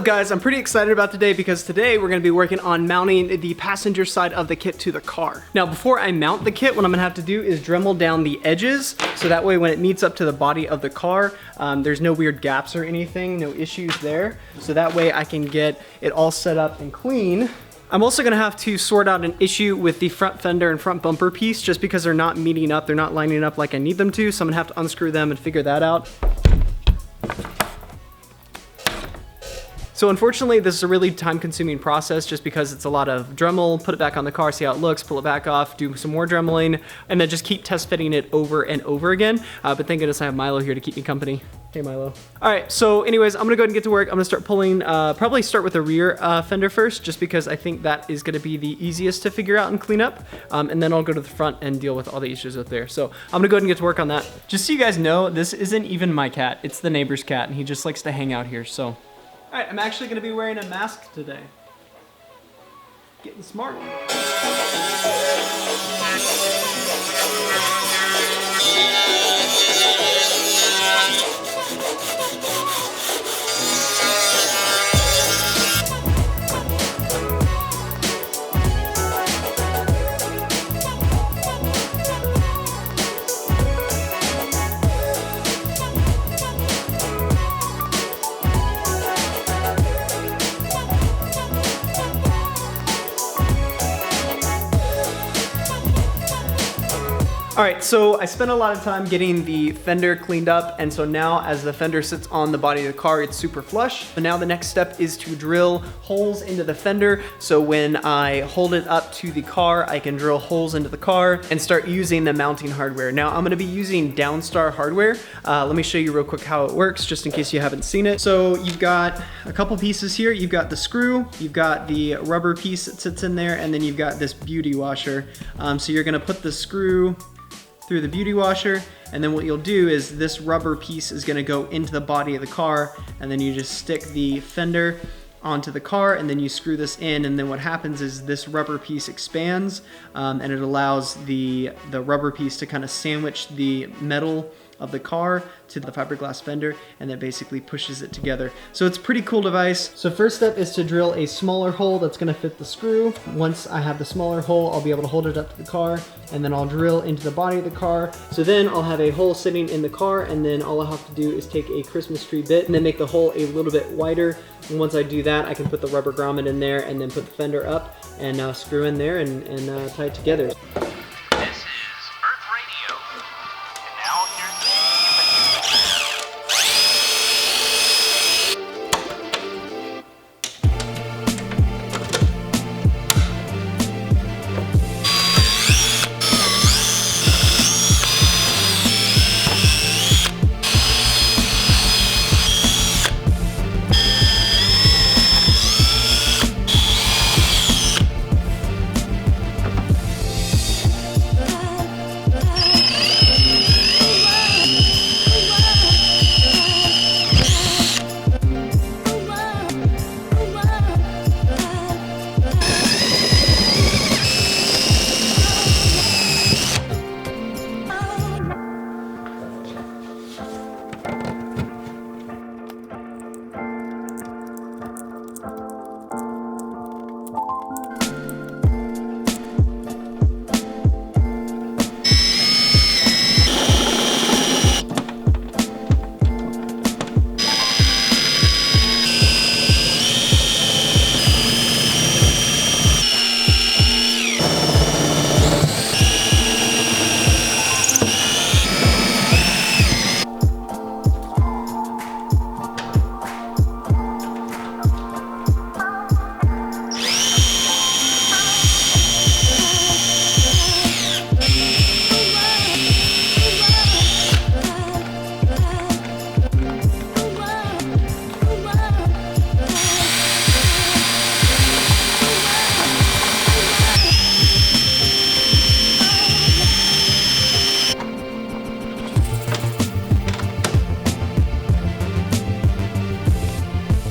up guys? I'm pretty excited about today because today we're going to be working on mounting the passenger side of the kit to the car. Now before I mount the kit, what I'm going to have to do is Dremel down the edges so that way when it meets up to the body of the car, there's no weird gaps or anything, no issues there. So that way I can get it all set up and clean. I'm also gonna have to sort out an issue with the front fender and front bumper piece just because they're not meeting up, they're not lining up like I need them to, so I'm gonna have to unscrew them and figure that out. So unfortunately, this is a really time-consuming process just because it's a lot of Dremel, put it back on the car, see how it looks, pull it back off, do some more Dremeling, and then just keep test fitting it over and over again. But thank goodness I have Milo here to keep me company. Hey Milo. All right, so anyways, I'm gonna go ahead and get to work. I'm gonna start pulling, probably start with the rear fender first, just because I think that is gonna be the easiest to figure out and clean up. And then I'll go to the front and deal with all the issues up there. So I'm gonna go ahead and get to work on that. Just so you guys know, this isn't even my cat, it's the neighbor's cat, and he just likes to hang out here, so. All right, I'm actually gonna be wearing a mask today. Getting smart. All right, so I spent a lot of time getting the fender cleaned up, and so now as the fender sits on the body of the car, it's super flush. But now the next step is to drill holes into the fender, so when I hold it up to the car, I can drill holes into the car and start using the mounting hardware. Now I'm gonna be using Downstar hardware. Let me show you real quick how it works, just in case you haven't seen it. So you've got a couple pieces here. You've got the screw, you've got the rubber piece that sits in there, and then you've got this beauty washer. So you're gonna put the screw through the beauty washer, and then what you'll do is this rubber piece is going to go into the body of the car, and then you just stick the fender onto the car, and then you screw this in, and then what happens is this rubber piece expands, and it allows the rubber piece to kind of sandwich the metal of the car to the fiberglass fender, and that basically pushes it together. So it's a pretty cool device. So first step is to drill a smaller hole that's gonna fit the screw. Once I have the smaller hole, I'll be able to hold it up to the car, and then I'll drill into the body of the car. So then I'll have a hole sitting in the car, and then all I have to do is take a Christmas tree bit and then make the hole a little bit wider. And once I do that, I can put the rubber grommet in there and then put the fender up and screw in there and tie it together.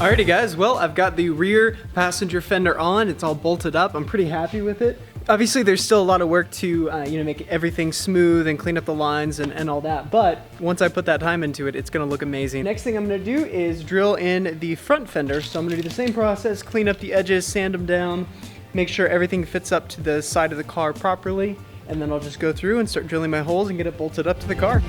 Alrighty guys, well I've got the rear passenger fender on, it's all bolted up, I'm pretty happy with it. Obviously there's still a lot of work to you know, make everything smooth and clean up the lines and all that, but once I put that time into it, it's gonna look amazing. Next thing I'm gonna do is drill in the front fender. So I'm gonna do the same process, clean up the edges, sand them down, make sure everything fits up to the side of the car properly, and then I'll just go through and start drilling my holes and get it bolted up to the car.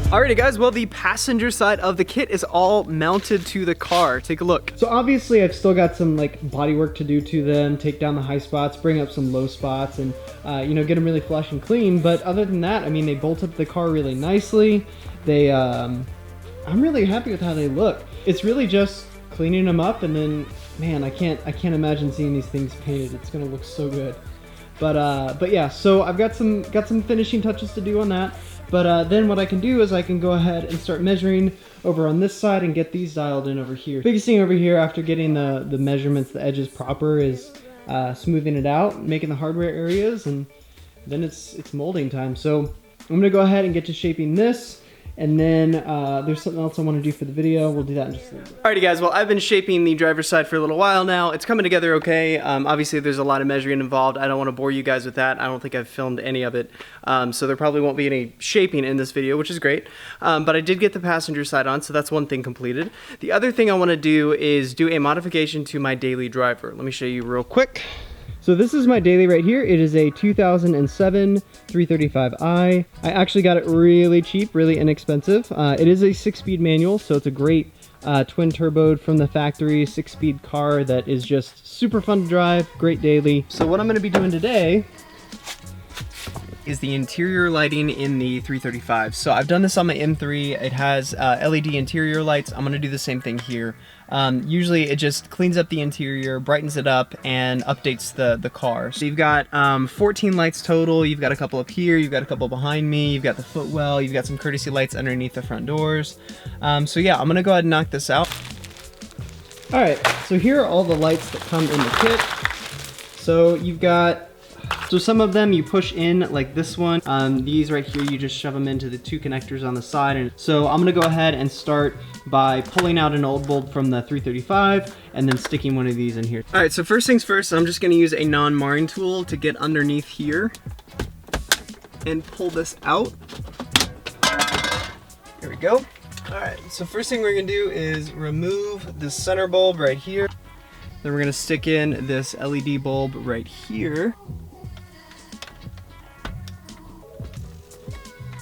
Alrighty guys, well the passenger side of the kit is all mounted to the car. Take a look. So obviously I've still got some like body work to do to them, take down the high spots, bring up some low spots, and you know, get them really flush and clean. But other than that, I mean, they bolt up the car really nicely. They, I'm really happy with how they look. It's really just cleaning them up, and then, man, I can't imagine seeing these things painted. It's gonna look so good. But yeah, so I've got some finishing touches to do on that. But then what I can do is I can go ahead and start measuring over on this side and get these dialed in over here. Biggest thing over here after getting the measurements, the edges proper, is smoothing it out, making the hardware areas, and then it's molding time. So I'm gonna go ahead and get to shaping this. And then there's something else I want to do for the video. We'll do that in just a little bit. Alrighty guys, well I've been shaping the driver's side for a little while now. It's coming together okay. Obviously there's a lot of measuring involved. I don't want to bore you guys with that. I don't think I've filmed any of it. So there probably won't be any shaping in this video, which is great. But I did get the passenger side on, so that's one thing completed. The other thing I want to do is do a modification to my daily driver. Let me show you real quick. So this is my daily right here. It is a 2007 335i. I actually got it really cheap, really inexpensive. It is a 6-speed manual, so it's a great twin turboed from the factory 6-speed car that is just super fun to drive, great daily. So what I'm gonna be doing today is the interior lighting in the 335. So I've done this on my M3. It has LED interior lights. I'm gonna do the same thing here. Usually it just cleans up the interior, brightens it up, and updates the car. So you've got 14 lights total. You've got a couple up here, you've got a couple behind me, you've got the footwell, you've got some courtesy lights underneath the front doors. So yeah, I'm gonna go ahead and knock this out. All right, so here are all the lights that come in the kit. So you've got, so some of them you push in, like this one. These right here, you just shove them into the 2 connectors on the side. And so I'm gonna go ahead and start by pulling out an old bulb from the 335 and then sticking one of these in here. All right, so first things first, I'm just gonna use a non-marring tool to get underneath here and pull this out. There we go. All right, so first thing we're gonna do is remove the center bulb right here. Then we're gonna stick in this LED bulb right here.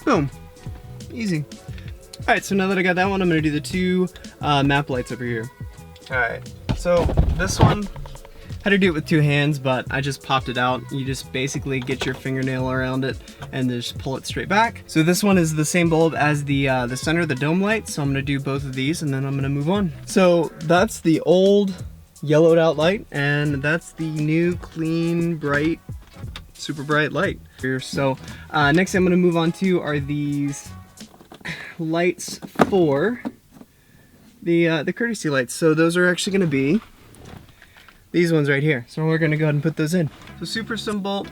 Boom, easy. All right, so now that I got that one, I'm gonna do the 2 map lights over here. All right, so this one, had to do it with 2 hands, but I just popped it out. You just basically get your fingernail around it and just pull it straight back. So this one is the same bulb as the center, the dome light. So I'm gonna do both of these and then I'm gonna move on. So that's the old yellowed out light, and that's the new clean, bright super bright light here. So next I'm gonna move on to are these lights for the courtesy lights. So those are actually gonna be these ones right here. So we're gonna go ahead and put those in. So super simple.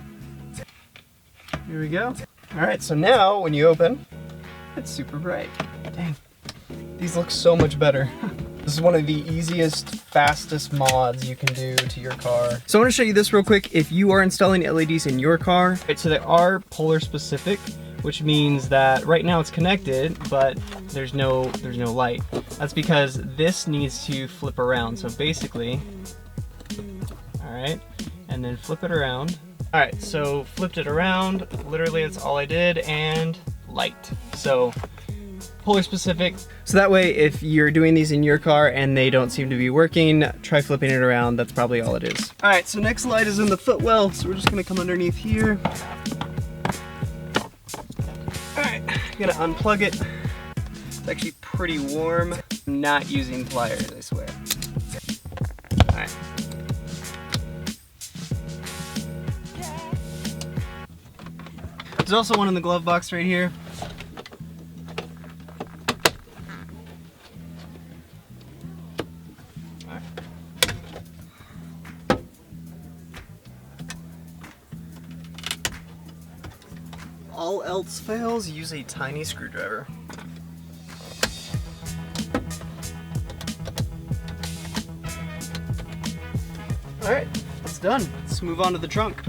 Here we go. All right, so now when you open, it's super bright. Dang, these look so much better. This is one of the easiest, fastest mods you can do to your car. So I want to show you this real quick. If you are installing LEDs in your car, right, so they are polar specific, which means that right now it's connected, but there's no light. That's because this needs to flip around. So basically, all right, and then flip it around. All right, so flipped it around. Literally, that's all I did, and light. So polar specific. So that way, if you're doing these in your car and they don't seem to be working, try flipping it around. That's probably all it is. All right, so next light is in the footwell. So we're just gonna come underneath here. All right, I'm gonna unplug it. It's actually pretty warm. I'm not using pliers, I swear. All right. There's also one in the glove box right here. All else fails, use a tiny screwdriver. All right, it's done. Let's move on to the trunk.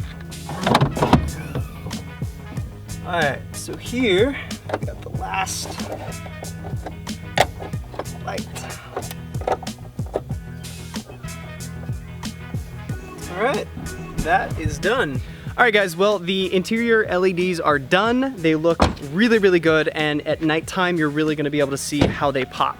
All right, so here we got the last light. All right, that is done. All right guys, well the interior LEDs are done. They look really, really good, and at nighttime you're really gonna be able to see how they pop.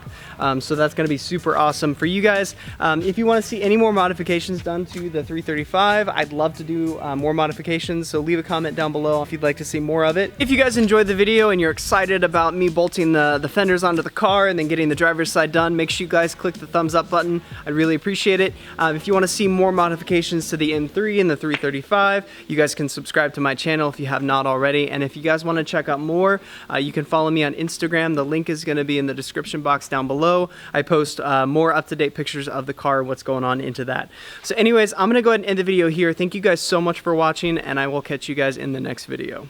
So that's gonna be super awesome for you guys. If you wanna see any more modifications done to the 335, I'd love to do more modifications, so leave a comment down below if you'd like to see more of it. If you guys enjoyed the video and you're excited about me bolting the fenders onto the car and then getting the driver's side done, make sure you guys click the thumbs up button. I'd really appreciate it. If you wanna see more modifications to the M3 and the 335, you guys can subscribe to my channel if you have not already. And if you guys wanna check out more, you can follow me on Instagram. The link is gonna be in the description box down below. I post more up-to-date pictures of the car, what's going on into that. So anyways, I'm gonna go ahead and end the video here. Thank you guys so much for watching, and I will catch you guys in the next video.